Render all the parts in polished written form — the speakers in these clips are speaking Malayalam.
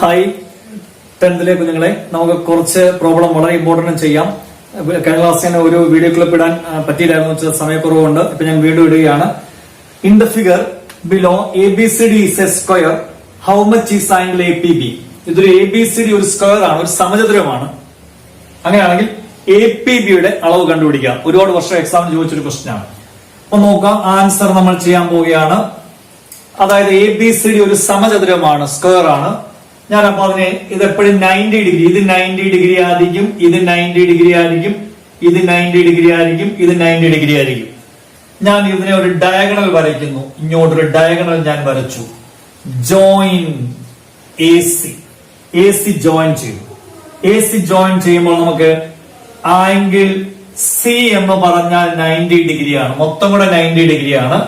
ഹായ് 10th കുഞ്ഞുങ്ങളെ, നമുക്ക് കുറച്ച് പ്രോബ്ലം വളരെ ഇമ്പോർട്ടന്റ് ചെയ്യാം. കഴിഞ്ഞ ക്ലാസ് ഞാൻ ഒരു വീഡിയോ ക്ലിപ്പ് ഇടാൻ പറ്റിയില്ലായിരുന്നു, സമയക്കുറവുണ്ട്. ഇപ്പൊ ഞാൻ വീഡിയോ ഇടുകയാണ്. In the figure below ABCD is A square, how much is angle APB? ഇതൊരു ABCD ഒരു സ്ക്വയർ ആണ്, ഒരു സമചതുരമാണ്. അങ്ങനെയാണെങ്കിൽ APBയുടെ അളവ് കണ്ടുപിടിക്കുക. ഒരുപാട് വർഷം എക്സാമിന് ചോദിച്ചൊരു ക്വസ്റ്റ്യൻ ആണ്. അപ്പൊ നോക്കാം, ആൻസർ നമ്മൾ ചെയ്യാൻ പോവുകയാണ്. അതായത് ABCD ഒരു സമചതുരമാണ്, സ്ക്വയർ ആണ്. ഞാൻ അപ്പൊ അതിനെ ഇതെപ്പോഴും 90 ഡിഗ്രി, ഇത് 90 ഡിഗ്രി ആയിരിക്കും, ഇത് 90 ഡിഗ്രി ആയിരിക്കും, ഇത് 90 ഡിഗ്രി ആയിരിക്കും, ഇത് 90 ഡിഗ്രി ആയിരിക്കും. ഞാൻ ഇതിനെ ഒരു ഡയഗണൽ വരയ്ക്കുന്നു. ഇങ്ങോട്ടൊരു ഡയഗണൽ ഞാൻ വരച്ചു. ജോയിൻ AC ജോയിൻ ചെയ്തു. AC ജോയിൻ ചെയ്യുമ്പോൾ നമുക്ക് ആംഗിൾ C എന്ന് പറഞ്ഞാൽ 90 ഡിഗ്രിയാണ്, മൊത്തം കൂടെ 90 ഡിഗ്രിയാണ്.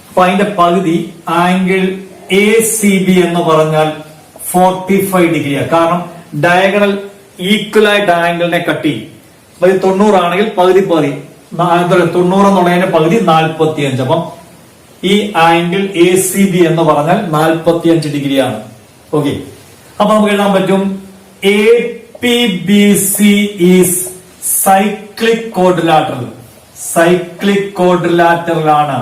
അപ്പൊ അതിന്റെ പകുതി ആംഗിൾ ACB എന്ന് പറഞ്ഞാൽ 45 ഡിഗ്രിയാണ്. കാരണം ഡയഗണൽ ഈക്വൽ ആയിട്ട് ആംഗിളിനെ കട്ട് ചെയ്യും. അപ്പൊ ഇത് 90 ആണെങ്കിൽ പകുതി 90 എന്നുള്ളതിന്റെ പകുതി 45. അപ്പം ഈ ആംഗിൾ ACB എന്ന് പറഞ്ഞാൽ 45 ഡിഗ്രിയാണ്. ഓക്കെ, അപ്പൊ നമുക്ക് എഴുതാൻ പറ്റും APBC is cyclic quadrilateral. Cyclic quadrilateral ആണ്.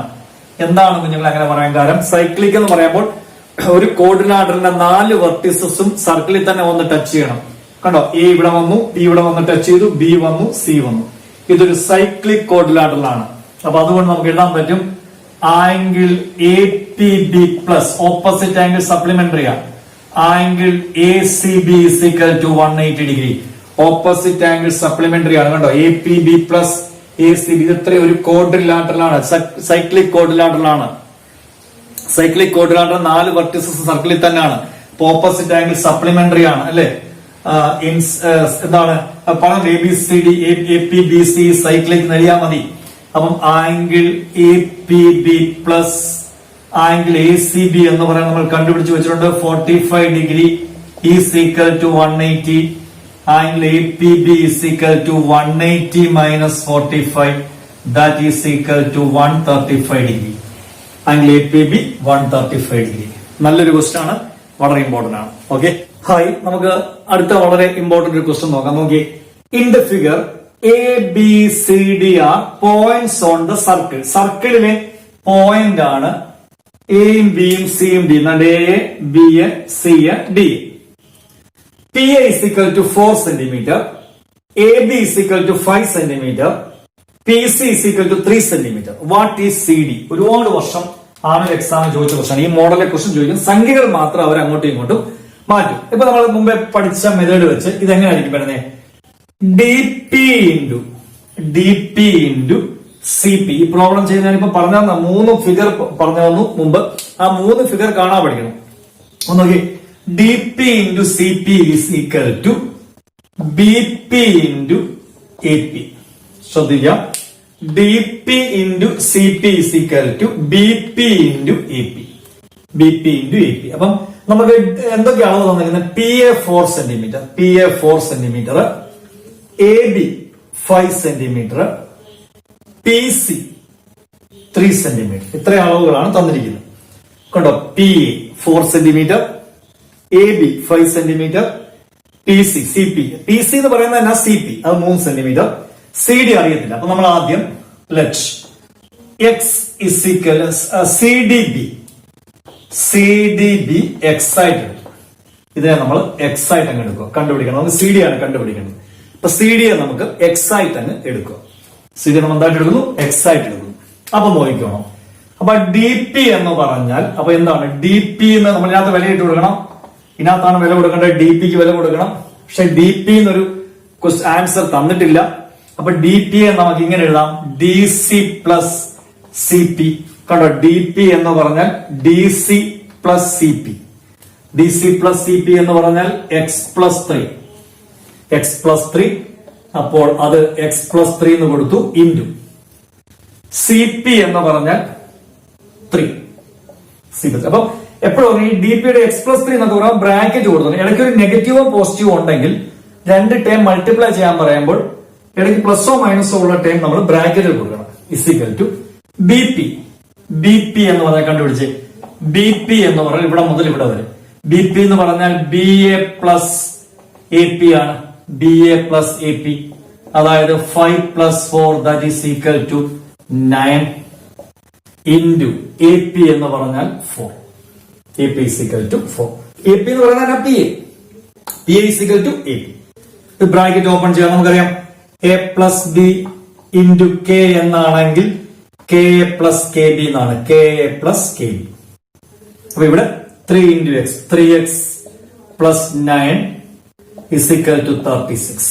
എന്താണ് കുഞ്ഞുങ്ങൾ അങ്ങനെ പറയാൻ കാരണം? സൈക്ലിക് എന്ന് പറയുമ്പോൾ ഒരു ക്വാഡ്രിലാറ്ററിന്റെ 4 വെർട്ടിസസും സർക്കിളിൽ തന്നെ വന്ന് ടച്ച് ചെയ്യണം. കണ്ടോ, A ഇവിടെ വന്നു, B ഇവിടെ വന്ന് ടച്ച് ചെയ്തു, B വന്നു, C വന്നു. ഇതൊരു സൈക്ലിക് ക്വാഡ്രിലാറ്ററൽ ആണ്. അപ്പൊ അതുകൊണ്ട് നമുക്ക് എഴുതാൻ പറ്റും angle APB plus opposite angle supplementary ആണ്. Angle ACB is equal to 180 degree. Opposite angle supplementary ആണ്. കണ്ടോ, APB പ്ലസ് ACB ഇത് ഇത്രയും ഒരു ക്വാഡ്രിലാറ്ററൽ ആണ്, സൈക്ലിക് ക്വാഡ്രിലാറ്ററൽ ആണ്. സൈക്ലിക് ക്വാഡ്രിലാറ്ററൽ 4 വെർട്ടിസസ് സർക്കിളിൽ തന്നെയാണ്. ഓപ്പോസിറ്റ് ആംഗിൾ സപ്ലിമെന്ററി ആണ്, അല്ലെ? എന്താണ് പറഞ്ഞത്? ABCD APBC സൈക്ലിക് നൽകിയാൽ മതി. അപ്പം angle APB plus angle ACB എന്ന് പറയാൻ നമ്മൾ കണ്ടുപിടിച്ച് വെച്ചിട്ടുണ്ട്. 45 degree is equal to 180. Angle APB is equal to 180 minus 45, that is equal to 135 degree. Angle APB 135 degree. നല്ലൊരു ക്വസ്റ്റ്യൻ ആണ്, വളരെ ഇമ്പോർട്ടന്റ് ആണ്. ഓക്കെ, ഹായ്, നമുക്ക് അടുത്ത വളരെ ഇമ്പോർട്ടന്റ് ഒരു ക്വസ്റ്റ്യൻ നോക്കാം. നോക്കി, in the figure ABCD are points on the circle. സർക്കിളിലെ പോയിന്റ് ആണ് എയും ബിയും സിയും D. A, B, C, D. PA is equal to 4 centimeter, AB is equal to 5 centimeter, PC is equal to 3 centimeter. What is CD? ഒരുപാട് വർഷം ആണ് എക്സാമിന് ചോദിച്ച ക്വസ്റ്റൻ. ഈ മോഡലിലെ ക്വസ്റ്റൻ ചോദിക്കും, സംഖ്യകൾ മാത്രം അവർ അങ്ങോട്ടും ഇങ്ങോട്ടും മാറ്റും. ഇപ്പൊ നമ്മൾ മുമ്പേ പഠിച്ച മെത്തേഡ് വെച്ച് ഇതെങ്ങനെയായിരിക്കും വരുന്നത്? DP into CP. ഈ പ്രോബ്ലം ചെയ്ത് ഞാനിപ്പോ പറഞ്ഞ 3 ഫിഗർ പറഞ്ഞു തന്നു മുമ്പ്. ആ 3 ഫിഗർ കാണാൻ പഠിക്കണം. ഒന്ന് നോക്കി, DP into CP is equal to BP into AP. ശ്രദ്ധിക്കാം, DP into CP is equal to BP into AP. BP into AP. അപ്പം നമുക്ക് എന്തൊക്കെ അളവ് തന്നിരിക്കുന്നത്? PA 4 centimetre, PA 4 centimetre, AB 5 centimetre, PC 3 centimetre. ഇത്രയും അളവുകളാണ് തന്നിരിക്കുന്നത്. കണ്ടോ, PA 4 centimetre, AB 5 centimetre, CP എന്ന് പറയുന്നത് തന്നെ CP അത് 3 സെന്റിമീറ്റർ, CD അറിയത്തില്ല. അപ്പൊ നമ്മൾ ആദ്യം X is equal CDB X ആയിട്ട് എടുക്കും. ഇതിനെ നമ്മൾ X ആയിട്ട് അങ്ങ് എടുക്കുക, കണ്ടുപിടിക്കണം. നമുക്ക് CD ആണ് കണ്ടുപിടിക്കുന്നത്. അപ്പൊ CD നമുക്ക് X ആയിട്ട് അങ്ങ് എടുക്കുക. CD നമ്മൾ എന്തായിട്ട് എടുക്കുന്നു? X ആയിട്ട് എടുക്കുന്നു. അപ്പൊ നോക്കിക്കോണം. അപ്പൊ DP എന്ന് പറഞ്ഞാൽ അപ്പൊ എന്താണ്? DP എന്ന് നമ്മൾ ഇതിനകത്ത് വില ഇട്ട് കൊടുക്കണം. ഇതിനകത്താണ് വില കൊടുക്കേണ്ടത്, DPക്ക് വില കൊടുക്കണം. പക്ഷെ DP എന്നൊരു ആൻസർ തന്നിട്ടില്ല. അപ്പൊ DP നമുക്ക് ഇങ്ങനെ എഴുതാം, DC പ്ലസ് CP. കണ്ടോ, DP എന്ന് പറഞ്ഞാൽ DC plus CP. DC plus CP എന്ന് പറഞ്ഞാൽ X പ്ലസ് 3. അപ്പോൾ അത് X പ്ലസ് 3 എന്ന് കൊടുത്തു, ഇൻറ്റു CP എന്ന് പറഞ്ഞാൽ 3. അപ്പൊ എപ്പോഴും ഈ DPയുടെ X പ്ലസ് 3 എന്നൊക്കെ പറയുമ്പോൾ ബ്രാക്കറ്റ് കൊടുക്കുന്നു. ഇടയ്ക്ക് ഒരു നെഗറ്റീവോ പോസിറ്റീവോ ഉണ്ടെങ്കിൽ 2 ടേം മൾട്ടിപ്ലൈ ചെയ്യാൻ പറയുമ്പോൾ ഇടയ്ക്ക് പ്ലസോ മൈനസോ ഉള്ള ടേം നമ്മൾ ബ്രാക്കറ്റിൽ കൊടുക്കണം. ഇസിക്കൽ ടു BP എന്ന് പറഞ്ഞാൽ കണ്ടുപിടിച്ച് BP എന്ന് പറഞ്ഞാൽ ഇവിടെ മുതൽ ഇവിടെ വരെ ബി പി എന്ന് പറഞ്ഞാൽ B A plus A P ആണ്. B A plus A P, അതായത് 5 + 4 that is equal to 9 into A P എന്ന് പറഞ്ഞാൽ 4. A P is equal to 4. A P എന്ന് പറഞ്ഞാൽ P A. P A is equal to A P. Bracket open ചെയ്യാം. നമുക്കറിയാം A plus B into K എന്നാണെങ്കിൽ K A plus K B എന്നാണ്. K A plus K B. അപ്പൊ ഇവിടെ 3 into X, 3x plus 9 is equal to 36.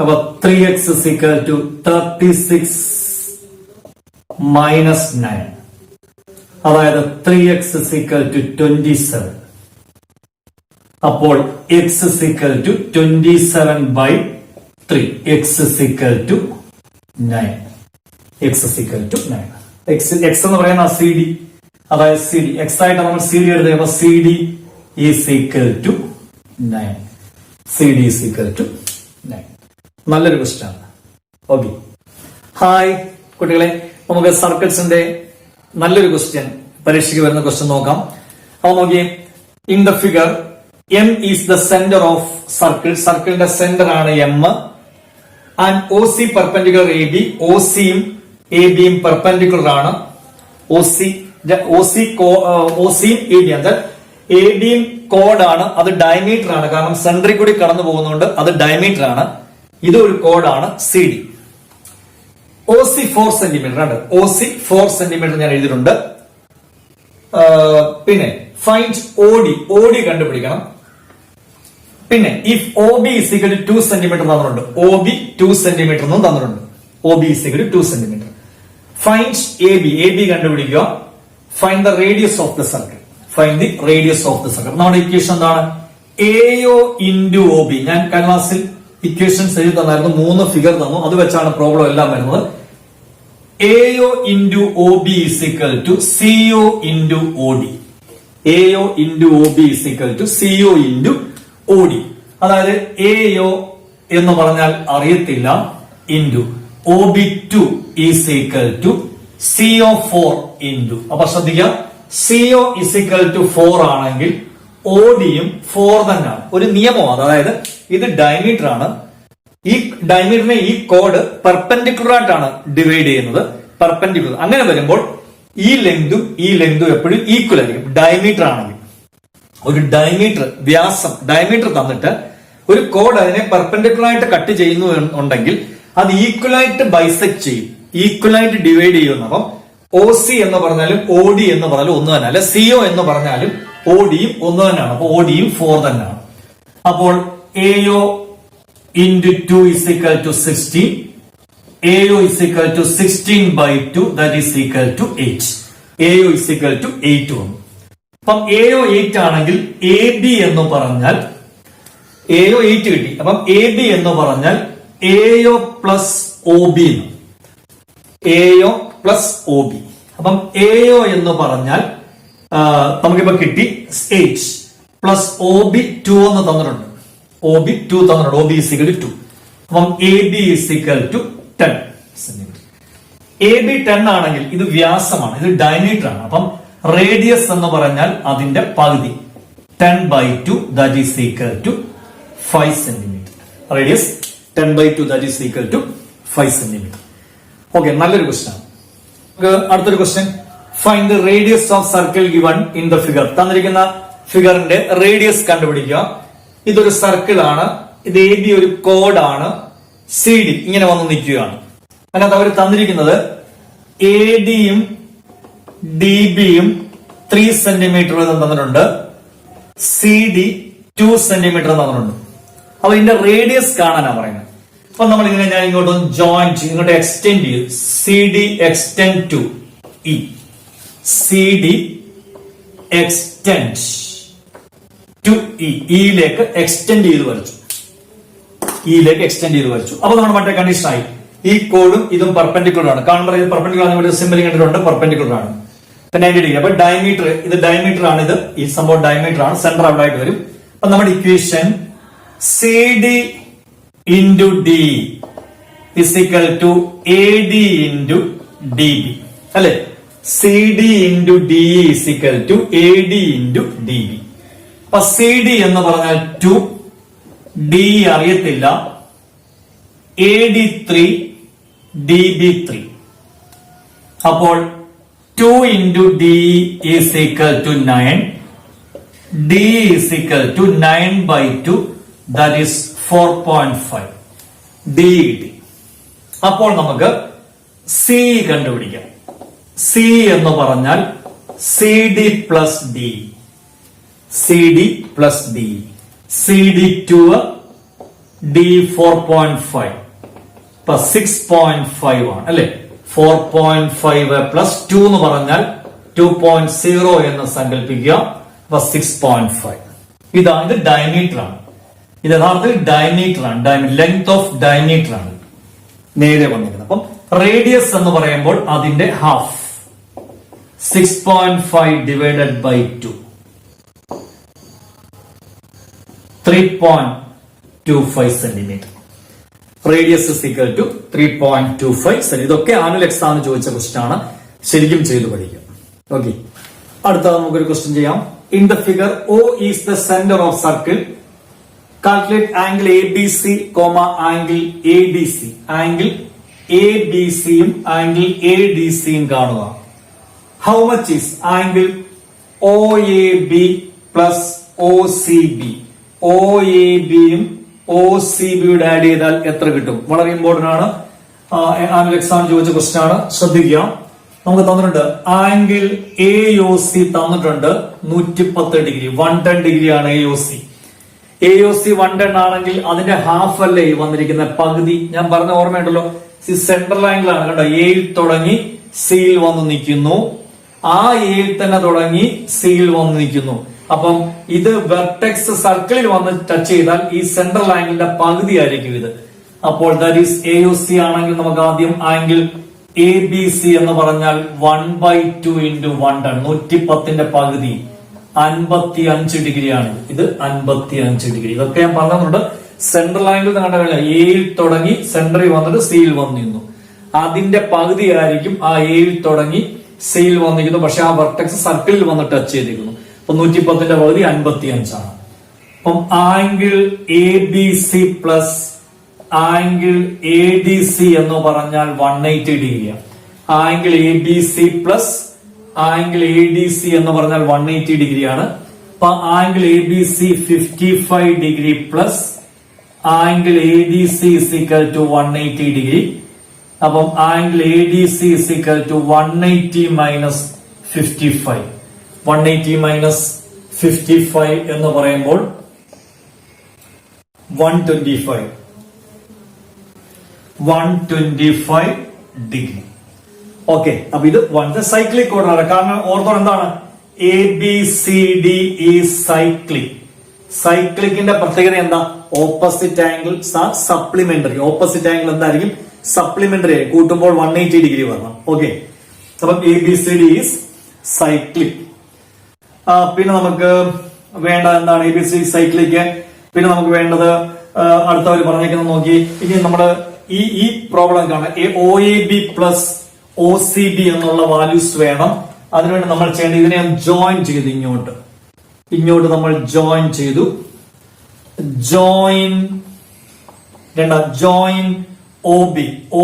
അപ്പൊ 3x is equal to 36 minus 9. അതായത് 3x is equal to 27. അപ്പോൾ x is equal to 27/3. x is equal to 9. x is equal to 9. x എന്ന് പറയുന്ന സി ഡി, അതായത് സി ഡി എക്സ് ആയിട്ട് നമ്മൾ സി ഡി എഴുതുമ്പോൾ C D is equal to 9. C D is equal to 9. നല്ലൊരു ക്വസ്റ്റ്യൻ ആണ്. ഓക്കെ, ഹായ് കുട്ടികളെ, നമുക്ക് സർക്കിൾസിന്റെ നല്ലൊരു ക്വസ്റ്റ്യൻ, പരീക്ഷയ്ക്ക് വരുന്ന ക്വസ്റ്റ്യൻ നോക്കാം. അപ്പൊ നോക്കിയേ, in the figure M is the centre of circle. സർക്കിളിന്റെ സെന്റർ ആണ് M. And O C perpendicular A B. O സിയും എ ബിയും പെർപെൻഡിക്കുലർ ആണ്. ഒ സിയും എ ബി എന്നാൽ എ ബിയും കോഡാണ്, അത് ഡയമീറ്റർ ആണ്. കാരണം സെന്ററിൽ കൂടി കടന്നു പോകുന്നതുകൊണ്ട് അത് ഡയമീറ്റർ ആണ്. ഇതൊരു കോഡാണ് C D. O C 4 centimetre ആണ്. ഒ സി 4 സെന്റിമീറ്റർ ഞാൻ എഴുതിയിട്ടുണ്ട്. പിന്നെ find O D. O D കണ്ടുപിടിക്കണം. പിന്നെ if O B is equal to 2 centimetre തന്നിട്ടുണ്ട്. ഒ ബി 2 സെന്റിമീറ്റർ എന്നും തന്നിട്ടുണ്ട്. O B is equal to 2 centimetre. Find A B. A B കണ്ടുപിടിക്കുക. Find the radius of the circle. Find the radius of the circle. നമ്മുടെ ഇക്വേഷൻ എന്താണ്? AO into O B. ഞാൻ ക്ലാസ്സിൽ ഇക്വേഷൻസ് എഴുതി തന്നായിരുന്നു. 3 ഫിഗർ തന്നു. അത് വെച്ചാണ് പ്രോബ്ലം എല്ലാം വരുന്നത്. AO into O B is equal to CO into O D. AO into O B is equal to CO into O D. അതായത് എഒ എന്ന് പറഞ്ഞാൽ അറിയത്തില്ല, into O B 2 is equal to CO 4 into. അപ്പൊ ശ്രദ്ധിക്കുക, സിഒ ഇസ് ഈക്വൽ ടു 4 ആണെങ്കിൽ ഒ ഡിയും 4 തന്നെയാണ്. ഒരു നിയമമാണ്. അതായത് ഇത് ഡയമീറ്റർ ആണ്. ഈ ഡയമീറ്ററിനെ ഈ കോഡ് പെർപെൻഡിക്കുലർ ആയിട്ടാണ് ഡിവൈഡ് ചെയ്യുന്നത്. പെർപെൻഡിക്കുലർ. അങ്ങനെ വരുമ്പോൾ ഈ ലെങ്തും എപ്പോഴും ഈക്വൽ ആയിരിക്കും. ഡയമീറ്റർ ആണെങ്കിൽ ഒരു ഡയമീറ്റർ വ്യാസം ഡയമീറ്റർ തന്നിട്ട് ഒരു കോഡ് അതിനെ പെർപെൻഡിക്കുലർ ആയിട്ട് കട്ട് ചെയ്യുന്നു ഉണ്ടെങ്കിൽ അത് ഈക്വൽ ആയിട്ട് ബൈസെക്ട് ചെയ്യും, ഈക്വൽ ആയിട്ട് ഡിവൈഡ് ചെയ്യുന്നു. അപ്പം ഒ സി എന്ന് പറഞ്ഞാലും ഒ ഡി എന്ന് പറഞ്ഞാലും ഒന്ന് തന്നെ, അല്ലെ സിഒ എന്ന് പറഞ്ഞാലും ഒ ഡിയും ഒന്ന് തന്നെയാണ്. അപ്പൊ ഒ ഡിയും 4 തന്നെയാണ്. അപ്പോൾ AO into 2 is equal to 16. AO is equal to 16/2 that is equal to 8. AO is equal to 8 വന്നു. അപ്പം എഒ 8 ആണെങ്കിൽ എ ബി എന്ന് പറഞ്ഞാൽ എഒ 8 കിട്ടി. അപ്പം എ ബി എന്ന് പറഞ്ഞാൽ AO plus O B. AO plus O B. അപ്പം എഒ എന്ന് പറഞ്ഞാൽ നമുക്കിപ്പോ കിട്ടി 8 പ്ലസ് ഒ ബി 2 എന്ന് തന്നിട്ടുണ്ട്. ഒ ബി 2 തന്നിട്ടുണ്ട്. O B is equal to 2. അപ്പം A B is equal to 10 centimetre. A B 10 ആണെങ്കിൽ ഇത് വ്യാസമാണ്, ഇത് ഡയമീറ്റർ ആണ്. അപ്പം റേഡിയസ് എന്ന് പറഞ്ഞാൽ അതിന്റെ പകുതി 10/2 that is equal to 5 centimetre. Radius 10/2 that is equal to 5 centimetre. Okay, നല്ലൊരു ക്വസ്റ്റ്യൻ ആണ്. അടുത്തൊരു question, find the radius of circle given in the figure. തന്നിരിക്കുന്ന ഫിഗറിന്റെ റേഡിയസ് കണ്ടുപിടിക്കുക. ഇതൊരു സർക്കിൾ ആണ്. ഇത് എ ബി ഒരു കോഡാണ്. സി ഡി ഇങ്ങനെ വന്ന് നിൽക്കുകയാണ്. അതിനകത്ത് അവർ തന്നിരിക്കുന്നത് എ ഡിയും ഡി ബിയും 3 സെന്റിമീറ്റർ വീതം തന്നിട്ടുണ്ട്. സി ഡി 2 സെന്റിമീറ്റർ തന്നിട്ടുണ്ട്. അപ്പൊ ഇതിന്റെ റേഡിയസ് കാണാനാണ് പറയുന്നത്. അപ്പൊ നമ്മൾ ഇങ്ങനെ ഞാൻ ഇങ്ങോട്ട് ജോയിന്റ് ഇങ്ങോട്ട് എക്സ്റ്റെൻഡ് ചെയ്യും. C D extend to E. C D extend to E. ഇയിലേക്ക് എക്സ്റ്റെൻഡ് ചെയ്ത് വരച്ചു. ഇയിലേക്ക് എക്സ്റ്റെൻഡ് ചെയ്ത് വരച്ചു. അപ്പൊ നമ്മുടെ മറ്റേ കണ്ടീഷൻ ആയി. ഈ കോഡും ഇതും പെർപെൻഡിക്കുലർ ആണ്. കാണുമ്പോൾ ഇത് പെർപെൻഡിക്കുലർ ആണ്. ഇവിടെ സിമ്പിൾ കണ്ടിട്ടുണ്ട്, പെർപെൻഡിക്കുലർ ആണ്. 90 ഡിഗ്രി. അപ്പൊ ഡയമീറ്റർ, ഇത് ഡയമീറ്റർ ആണ്. ഇത് ഈ സംഭവം ഡയമീറ്റർ ആണ്. സെന്റർ അവിടെ ആയിട്ട് വരും. അപ്പൊ നമ്മുടെ equation C D into D is equal to A D into D B, അല്ലെ? C D into D is equal to A D into D B. അപ്പൊ സി ഡി എന്ന് പറഞ്ഞാൽ 2, ഡി അറിയത്തില്ല, എ ഡി 3, ഡി ബി 3. അപ്പോൾ 2 into D is equal to 9, D is equal to 9/2, that is 4.5. D കിട്ടി. അപ്പോൾ നമുക്ക് സി കണ്ടുപിടിക്കാം. സി എന്ന് പറഞ്ഞാൽ C D plus D, C D plus D, C D 2, D 4.5, ഇപ്പൊ 6.5 ആണ് അല്ലെ. 4.5 പ്ലസ് 2 എന്ന് പറഞ്ഞാൽ 2.0 എന്ന് സങ്കല്പിക്കുക. അപ്പൊ 6.5. ഇത് ഡയമീറ്റർ ആണ്. ഇത് യഥാർത്ഥത്തിൽ ഡയമീറ്റർ ആണ്, ലെങ്ത് ഓഫ് ഡയമീറ്റർ ആണ് നേരെ വന്നിരിക്കുന്നത്. അപ്പം റേഡിയസ് എന്ന് പറയുമ്പോൾ അതിന്റെ half, 6.5 divided by 2, 3.25 centimetre. Radius is equal to 3.25 centimetre. ഇതൊക്കെ ആനുവൽ എക്സാമിന് ചോദിച്ച ക്വസ്റ്റ്യൻ ആണ്, ശരിക്കും ചെയ്തു പഠിക്കാം. ഓക്കെ, അടുത്ത നമുക്കൊരു ക്വസ്റ്റ്യൻ ചെയ്യാം. In the figure O is the centre of circle. Calculate angle A B C, angle A D C. Angle A B സിയും ആംഗിൾ എ ഡി സിയും കാണുക. How much is angle O A B plus O C B? O A ബിയും ഒ സി ബിയുടെ ആഡ് ചെയ്താൽ എത്ര കിട്ടും? വളരെ ഇമ്പോർട്ടന്റ് ആണ്, ആനുവൽ എക്സാം ചോദിച്ച ക്വസ്റ്റ്യൻ ആണ്, ശ്രദ്ധിക്കുക. നമുക്ക് തന്നിട്ടുണ്ട് ആംഗിൾ എ ഒ സി തന്നിട്ടുണ്ട് 110 ഡിഗ്രി, 110 ഡിഗ്രി ആണ് A O C. A O C 110 ആണെങ്കിൽ അതിന്റെ ഹാഫ് അല്ലേ ഈ വന്നിരിക്കുന്ന പകുതി? ഞാൻ പറഞ്ഞ ഓർമ്മയുണ്ടല്ലോ, സെൻട്രൽ ആംഗിൾ ആണ് കേട്ടോ. എയിൽ തുടങ്ങി സിയിൽ വന്ന് നിൽക്കുന്നു, ആ എയിൽ തന്നെ തുടങ്ങി സിയിൽ വന്ന് നിൽക്കുന്നു. അപ്പം ഇത് വെർട്ടെക്സ് സർക്കിളിൽ വന്ന് ടച്ച് ചെയ്താൽ ഈ സെൻട്രൽ ആംഗിളിന്റെ പകുതി ആയിരിക്കും ഇത്. അപ്പോൾ that is A O C ആണെങ്കിൽ നമുക്ക് ആദ്യം ആംഗിൾ എ ബി സി എന്ന് പറഞ്ഞാൽ 1/2 ഇൻറ്റു 110, 110ന്റെ പകുതി 55 ഡിഗ്രിയാണ്. ഇത് 55 ഡിഗ്രി. ഇതൊക്കെ ഞാൻ പറഞ്ഞിട്ടുണ്ട്. സെൻട്രൽ ആംഗിൾ കണ്ട എയിൽ തുടങ്ങി സെന്ററിൽ വന്നിട്ട് സിയിൽ വന്നിരുന്നു, അതിന്റെ പകുതി ആയിരിക്കും ആ എയിൽ തുടങ്ങി സിയിൽ വന്നിരിക്കുന്നു. പക്ഷെ ആ വെർട്ടെക്സ് സർക്കിളിൽ വന്ന് ടച്ച് ചെയ്തിരിക്കുന്നു. അപ്പൊ 110ന്റെ പകുതി 55 ആണ്. അപ്പം angle A B C plus angle A D C എന്ന് പറഞ്ഞാൽ 180 ഡിഗ്രിയാണ്. Angle A B C plus angle A D C എന്ന് പറഞ്ഞാൽ 180 ഡിഗ്രിയാണ്. അപ്പൊ angle A B C 55 degree plus angle A D C is equal to 180 degree. അപ്പം angle A D C is equal to 180 minus 55. 180 minus 55 എന്ന് പറയുമ്പോൾ 125 ഡിഗ്രി. ഓക്കെ, അപ്പൊ ഇത് സൈക്ലിക് ഓർഡർ. കാരണം ഓർഡർ എന്താണ്? എ ബി സി ഡി ഈ സൈക്ലിക്. സൈക്ലിക്കിന്റെ പ്രത്യേകത എന്താ? Opposite angles are supplementary. Opposite angle എന്തായിരിക്കും? സപ്ലിമെന്ററി ആയി കൂട്ടുമ്പോൾ 180 ഡിഗ്രി വരണം. ഓക്കെ, അപ്പം A B C D is cyclic. പിന്നെ നമുക്ക് വേണ്ട എന്താണ്? A B C cyclic. പിന്നെ നമുക്ക് വേണ്ടത് അടുത്തവർ പറഞ്ഞേക്കുന്നത് നോക്കി. ഇനി നമ്മുടെ ഈ പ്രോബ്ലം കാണാം. O A B plus O C B എന്നുള്ള വാല്യൂസ് വേണം. അതിനുവേണ്ടി നമ്മൾ ചെയ്യേണ്ടത് ഇതിനെ ജോയിൻ ചെയ്തു, ഇങ്ങോട്ട് നമ്മൾ ജോയിൻ ചെയ്തു. ജോയിൻ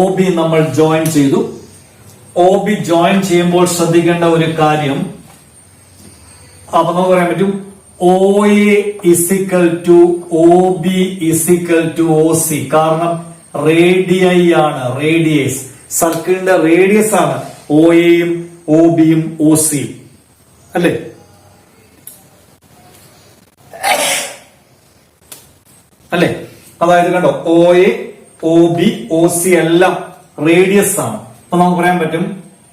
ഒ ബി നമ്മൾ ജോയിൻ ചെയ്തു. ഒ ബി ജോയിൻ ചെയ്യുമ്പോൾ ശ്രദ്ധിക്കേണ്ട ഒരു കാര്യം, അപ്പൊ നമുക്ക് പറയാൻ പറ്റും O A is equal to O B is equal to O C. കാരണം റേഡിയൈ ആണ്, റേഡിയസ് സർക്കിളിന്റെ റേഡിയസ് ആണ് ഒ എയും ഒ ബിയും ഒ സിയും അല്ലേ? അതായത് കണ്ടോ, O A O B O C എല്ലാം റേഡിയസ് ആണ്. അപ്പൊ നമുക്ക് പറയാൻ പറ്റും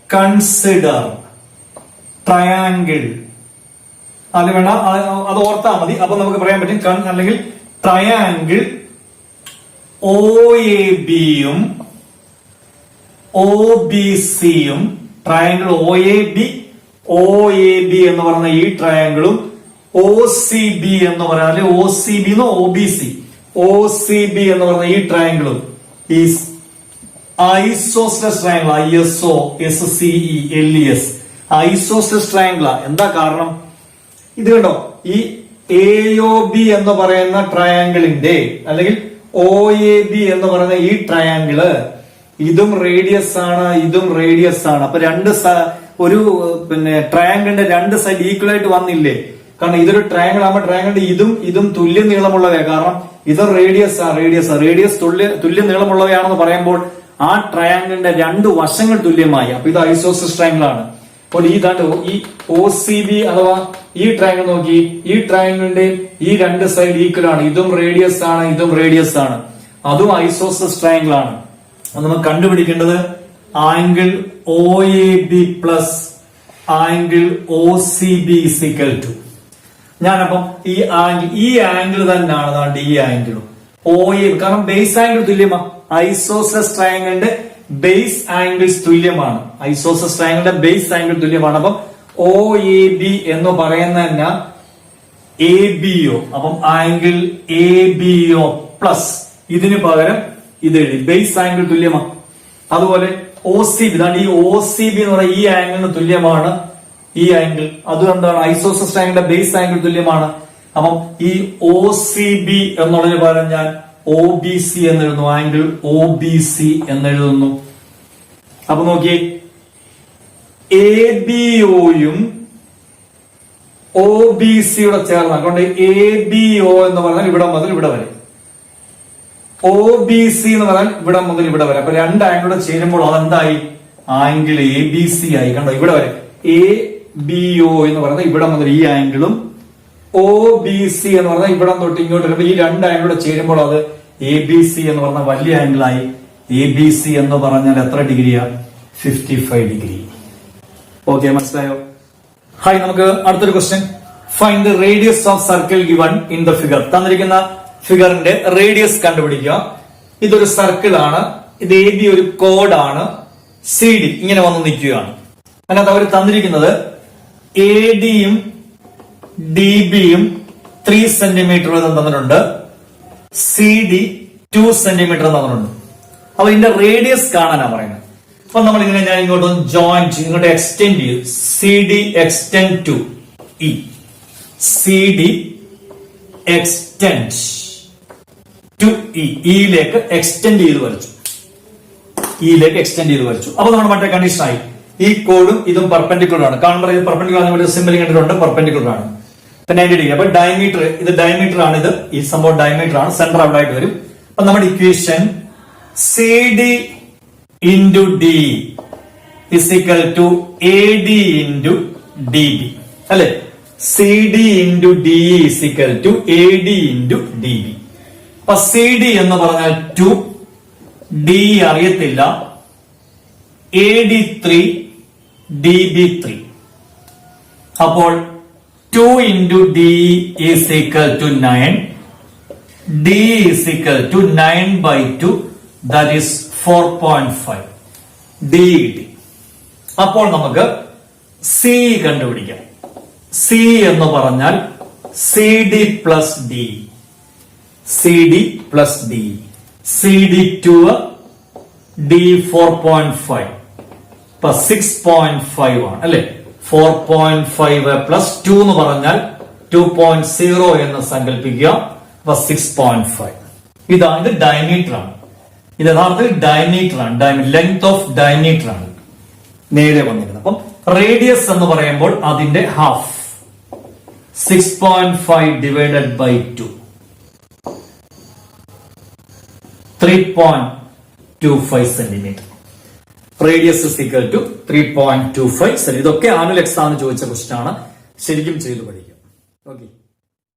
കൺസിഡർ ട്രയാങ്കിൾ. അത് വേണ്ട, അത് ഓർത്താ മതി. അപ്പൊ നമുക്ക് പറയാൻ പറ്റും അല്ലെങ്കിൽ ട്രയാങ്കിൾ ഒ എ ബിയും ഒ ബി സിയും, ട്രയാങ്കിൾ ഒ എ ബി എന്ന് പറയുന്ന ഈ ട്രയാങ്കിളും ഒ സി ബി എന്ന് പറഞ്ഞാൽ ഒ സി ബി എന്നോ O B C, O C B എന്ന് പറയുന്ന ഈ ട്രയാങ്കിളും is isosceles triangle, ISOSCELES, isosceles triangle. എന്താ കാരണം? ഇത് കണ്ടോ, ഈ AOB എന്ന് പറയുന്ന ട്രയാങ്കിളിന്റെ അല്ലെങ്കിൽ OAB എന്ന് പറയുന്ന ഈ ട്രയാങ്കിള് ഇതും റേഡിയസ് ആണ്, ഇതും റേഡിയസ് ആണ്. അപ്പൊ ഒരു ട്രയാങ്കിളിന്റെ രണ്ട് സൈഡ് ഈക്വൽ ആയിട്ട് വന്നില്ലേ? കാരണം ഇതൊരു ട്രയാങ്കിൾ ആകുമ്പോൾ ട്രയാങ്കിളിന്റെ ഇതും തുല്യ നീളമുള്ളവയാണ്. കാരണം ഇത് റേഡിയസ് തുല്യ നീളമുള്ളവയാണെന്ന് പറയുമ്പോൾ ആ ട്രയാങ്കിളിന്റെ രണ്ട് വശങ്ങൾ തുല്യമായി. അപ്പൊ ഇത് ഐസോസ്ലസ് ട്രയാങ്കിൾ ആണ്. അപ്പോൾ ഈ OCB അഥവാ ഈ ട്രയാങ്കിൾ നോക്കി, ഈ ട്രയാങ്കിളിന്റെ ഈ രണ്ട് സൈഡ് ഈക്വൽ ആണ്. ഇതും റേഡിയസ് ആണ്, ഇതും റേഡിയസ് ആണ്. അതും ഐസോസ്ലസ് ട്രയാങ്കിൾ ആണ്. നമ്മൾ കണ്ടുപിടിക്കേണ്ടത് angle OAB plus angle OCB is equal to. ഞാനപ്പം ഈ ആംഗിൾ തന്നെയാണ് ഈ ആംഗിളും OAB. കാരണം ബേസ് ആംഗിൾ തുല്യമാണ്. ഐസോസ്ലസ് ട്രയാങ്കിളിന്റെ ബേസ് ആംഗിൾസ് തുല്യമാണ്. ഐസോസ്ലസ് ട്രയാങ്കിളിന്റെ ബേസ് ആംഗിൾ തുല്യമാണ്. അപ്പം OAB എന്ന് പറയുന്ന തന്നെ ABO. അപ്പം ആംഗിൾ ABO പ്ലസ് ഇതിന് പകരം ഇത് എഴുതി, ബേസ് ആംഗിൾ തുല്യമാണ്. അതുപോലെ OCB, ഈ OCB എന്ന് പറയുന്ന ഈ ആംഗിളിന് തുല്യമാണ് ഈ ആംഗിൾ. അതുകൊണ്ടാണ് ഐസോസ്ലസ് ട്രയാങ്കിളിന്റെ ബേസ് ആംഗിൾ തുല്യമാണ്. അപ്പം ഈ OCB എന്നുള്ളതിന് പകരം ഞാൻ OBC എന്നെഴുതുന്നു, ആംഗിൾ OBC എന്നെഴുതുന്നു. അപ്പൊ നോക്കിയേ, ABOയും OBCയുടെ ചേർന്ന്, അതുകൊണ്ട് ABO എന്ന് പറഞ്ഞാൽ ഇവിടെ മുതൽ ഇവിടെ വരെ, OBC എന്ന് പറഞ്ഞാൽ ഇവിടെ മുതൽ ഇവിടെ വരെ. അപ്പൊ രണ്ട് ആംഗിളൂടെ ചേരുമ്പോൾ അതെന്തായി? ആംഗിൾ ABC ആയി. കണ്ടോ, ഇവിടെ വരെ ABO എന്ന് പറയുന്നത് ഇവിടെ മുതൽ ഈ ആംഗിളും OBC എന്ന് പറഞ്ഞാൽ ഇവിടെ തൊട്ട് ഇങ്ങോട്ട് വരുമ്പോൾ ഈ രണ്ട് ആംഗിളൂടെ ചേരുമ്പോൾ അത് ABC എന്ന് പറഞ്ഞ വലിയ ആംഗിളായി. ABC എന്ന് പറഞ്ഞാൽ എത്ര ഡിഗ്രിയാ? 55 ഡിഗ്രി. ഓക്കെ, മനസ്സിലായോ? ഹായ്, നമുക്ക് അടുത്തൊരു question. Find the radius of circle given in the figure. തന്നിരിക്കുന്ന ഫിഗറിന്റെ റേഡിയസ് കണ്ടുപിടിക്കുക. ഇതൊരു സർക്കിൾ ആണ്, ഇത് AB ഒരു കോഡാണ്, CD ഇങ്ങനെ വന്ന് നിൽക്കുകയാണ്. അതിനകത്ത് അവർ തന്നിരിക്കുന്നത് ADയും DBയും 3 സെന്റിമീറ്റർ തന്നിട്ടുണ്ട്, CD 2 സെന്റിമീറ്റർ തന്നിട്ടുണ്ട്. അപ്പൊ ഇതിന്റെ റേഡിയസ് കാണാനാ പറയുന്നത്. അപ്പൊ നമ്മൾ ഇങ്ങനെ ഞാൻ ഇങ്ങോട്ട് ഇങ്ങോട്ട് എക്സ്റ്റെൻഡ് ചെയ്തു. CD extend to E, CD extend to E, ഇയിലേക്ക് എക്സ്റ്റെൻഡ് ചെയ്ത് വരച്ചു, അപ്പൊ നമ്മുടെ മറ്റേ കണ്ടീഷൻ ആയി. ഈ കോഡും ഇതും പെർപെൻഡിക്കുലർ ആണ്. കാണുമ്പോൾ ഇത് പെർപെൻഡിക്കുലർ ആണ്, സിമ്പിൾ കണ്ടിട്ടുണ്ട്, പെർപെൻഡിക്കുലർ ആണ്. 90 ഡിഗ്രി. അപ്പൊ ഡയമീറ്റർ, ഇത് ഡയമീറ്റർ ആണ്, ഈ സംഭവം ഡയമീറ്റർ ആണ്. സെന്റർ അവിടെ ആയിട്ട് വരും. അപ്പൊ നമ്മുടെ equation CD into D is equal to AD into DB, അല്ലെ? CD into DE is equal to AD into DB. അപ്പൊ CD എന്ന് പറഞ്ഞാൽ 2, DE അറിയത്തില്ല, AD 3, DB 3. അപ്പോൾ 2 into DE is equal to 9, DE is equal to 9/2, that is 4.5. DE. അപ്പോൾ നമുക്ക് C കണ്ടുപിടിക്കാം. C എന്ന് പറഞ്ഞാൽ CD plus DE, CD plus DE. CD 2, DE 4.5, അപ്പൊ 6.5 ആണ്, അല്ലെ? 4.5 പ്ലസ് 2 എന്ന് പറഞ്ഞാൽ 2.0 എന്ന് സങ്കല്പിക്കുക. അപ്പൊ 6.5. ഇത് ഡയമീറ്റർ ആണ്. ഇത് യഥാർത്ഥത്തിൽ ഡയമീറ്റർ ആണ്, ലെങ്ത് ഓഫ് ഡയമീറ്റർ ആണ് നേരെ വന്നിരുന്നത്. അപ്പം റേഡിയസ് എന്ന് പറയുമ്പോൾ അതിന്റെ half, 6.5 divided by 2, 3.25 centimetre. Radius is equal to 3.25 centimetre. ഇതൊക്കെ ആനുവൽ എക്സാമിന് ചോദിച്ച ക്വസ്റ്റ്യൻ ആണ്, ശരിക്കും ചെയ്തു പഠിക്കാം. ഓക്കെ.